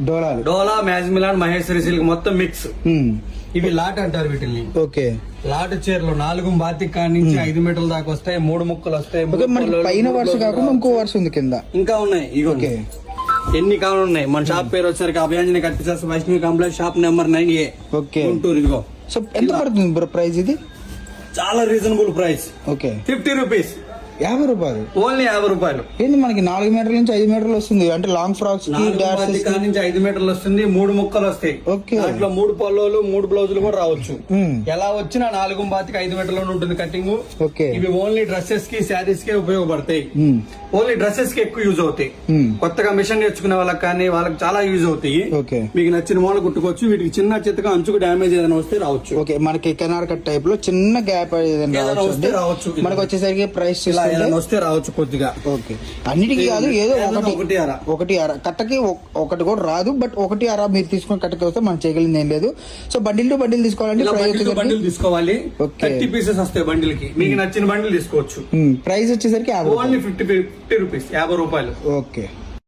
డోలాలు డోలా మ్యాజ్మిలాన్ Maheshwari silk మొత్తం mix. ఇవి lot అంటారు వీటిని. ఓకే. లాట్ చీరలు 4 బాతిక్ కాడి నుంచి 5 మీటర్ల దాకా వస్తాయి. 3 ముక్కలు వస్తాయి. మనకి పైన వరుస కాకుండా ఇంకో వరుస ఉంది కింద. ఇంకా ఉన్నాయి. ఇగో ఓకే. ఎన్ని కావాలి ఉన్నాయి. మన షాప్ పేరు వచ్చేసరికి అభయాంజని కట్టిసాస్ Vaishnavi complex, shop number 9A. Okay. Guntur. ఇదిగో. సో ఎంత పడుతుంది బ్రో ప్రైస్ ఇది? చాలా రీజనబుల్ ప్రైస్. ఓకే. 50 రూపీస్. 50 రూపాయలు. ఓన్లీ 50 రూపాయలు. ఏంది మనకి 4 మీటర్ల నుంచి 5 మీటర్లు వస్తుంది అంటే లాంగ్ ఫ్రాక్స్ కి నుంచి 5 మీటర్లు వస్తుంది. 3 ముక్కలు వస్తాయి. ఓకే. దాంట్లో 3 పల్లోలు 3 బ్లౌజులు కూడా రావచ్చు. ఎలా వచ్చినా 4 బాతికి 5 మీటర్లు ఉంటుంది కటింగ్. ఓకే. ఇవి ఓన్లీ డ్రెస్సెస్ కి శారీస్ కి ఉపయోగపడతాయి. ఓన్లీ డ్రెస్సెస్ కి ఎక్కువ యూజ్ అవుతాయి. కొత్తగా మిషన్ నేర్చుకునే వాళ్ళకి కానీ వాళ్ళకి చాలా యూజ్ అవుతాయి. ఓకే. మీకు నచ్చిన మోడల్ కుట్టుకోవచ్చు. వీటికి చిన్న చిత్తగా అంచుకు డ్యామేజ్ ఏదైనా వస్తే రావచ్చు. ఓకే. మనకి కెనార్ కట్ టైప్ లో చిన్న గ్యాప్ ఏదైనా రావచ్చు. మనకి వచ్చేసరికి ప్రైస్ వస్తే రావచ్చు కొద్దిగా. ఓకే. అన్నిటికీ కాదు, ఏదో ఒకటి అర కట్టకి ఒకటి కూడా రాదు. బట్ 1 అర మీరు తీసుకుని కట్టకి వస్తే మనం చేయగలిగింది ఏం లేదు. సో బండిల్ టు బండిల్ తీసుకోవాలంటే బండిల్ తీసుకోవాలి. 30 పీసెస్ వస్తాయి బండిల్ కి. మీకు నచ్చిన బండిల్ తీసుకోవచ్చు. ప్రైస్ వచ్చేసరికి ఓన్లీ 50 రూపీస్, 50 రూపాయలు. ఓకే.